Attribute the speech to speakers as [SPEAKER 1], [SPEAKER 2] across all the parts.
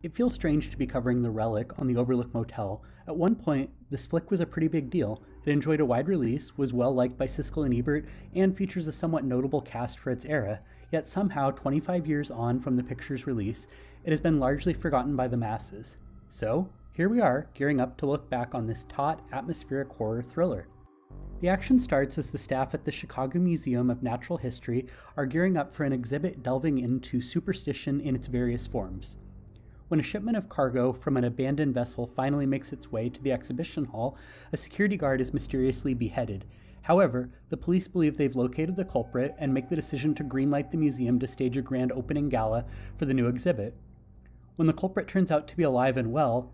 [SPEAKER 1] It feels strange to be covering The Relic on the Overlook Motel. At one point, this flick was a pretty big deal. It enjoyed a wide release, was well liked by Siskel and Ebert, and features a somewhat notable cast for its era. Yet somehow, 25 years on from the picture's release, it has been largely forgotten by the masses. So, here we are, gearing up to look back on this taut, atmospheric horror thriller. The action starts as the staff at the Chicago Museum of Natural History are gearing up for an exhibit delving into superstition in its various forms. When a shipment of cargo from an abandoned vessel finally makes its way to the exhibition hall, a security guard is mysteriously beheaded. However, the police believe they've located the culprit and make the decision to greenlight the museum to stage a grand opening gala for the new exhibit. When the culprit turns out to be alive and well,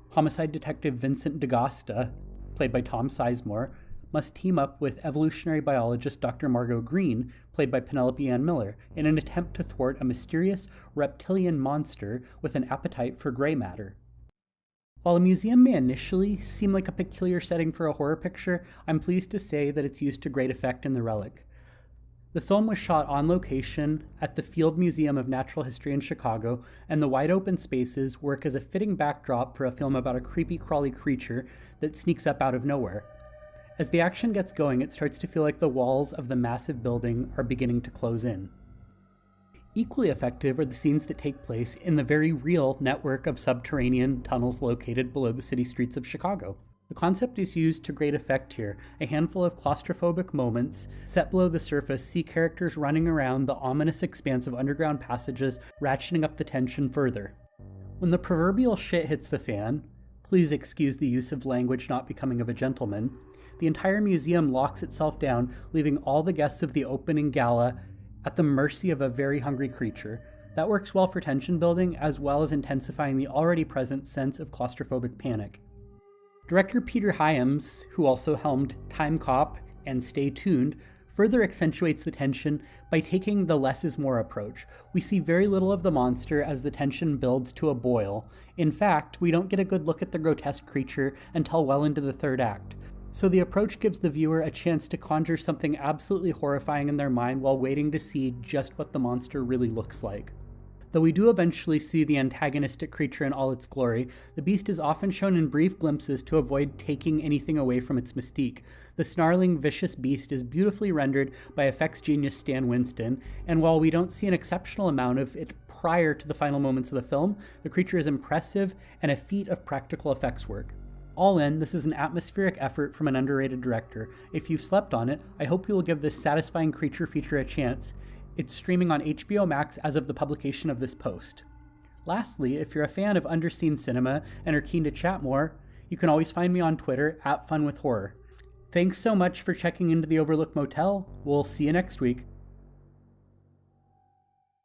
[SPEAKER 1] homicide detective Vincent DaGosta, played by Tom Sizemore, must team up with evolutionary biologist Dr. Margot Green, played by Penelope Ann Miller, in an attempt to thwart a mysterious reptilian monster with an appetite for gray matter. While a museum may initially seem like a peculiar setting for a horror picture, I'm pleased to say that it's used to great effect in The Relic. The film was shot on location at the Field Museum of Natural History in Chicago, and the wide open spaces work as a fitting backdrop for a film about a creepy-crawly creature that sneaks up out of nowhere. As the action gets going, it starts to feel like the walls of the massive building are beginning to close in. Equally effective are the scenes that take place in the very real network of subterranean tunnels located below the city streets of Chicago. The concept is used to great effect here. A handful of claustrophobic moments set below the surface see characters running around the ominous expanse of underground passages, ratcheting up the tension further. When the proverbial shit hits the fan, please excuse the use of language not becoming of a gentleman, the entire museum locks itself down, leaving all the guests of the opening gala at the mercy of a very hungry creature. That works well for tension building, as well as intensifying the already present sense of claustrophobic panic. Director Peter Hyams, who also helmed Time Cop and Stay Tuned, further accentuates the tension by taking the less is more approach. We see very little of the monster as the tension builds to a boil. In fact, we don't get a good look at the grotesque creature until well into the third act. So the approach gives the viewer a chance to conjure something absolutely horrifying in their mind while waiting to see just what the monster really looks like. Though we do eventually see the antagonistic creature in all its glory, the beast is often shown in brief glimpses to avoid taking anything away from its mystique. The snarling, vicious beast is beautifully rendered by effects genius Stan Winston, and while we don't see an exceptional amount of it prior to the final moments of the film, the creature is impressive and a feat of practical effects work. All in, this is an atmospheric effort from an underrated director. If you've slept on it, I hope you will give this satisfying creature feature a chance. It's streaming on HBO Max as of the publication of this post. Lastly, if you're a fan of underseen cinema and are keen to chat more, you can always find me on Twitter @FunWithHorror. Thanks so much for checking into the Overlook Motel. We'll see you next week.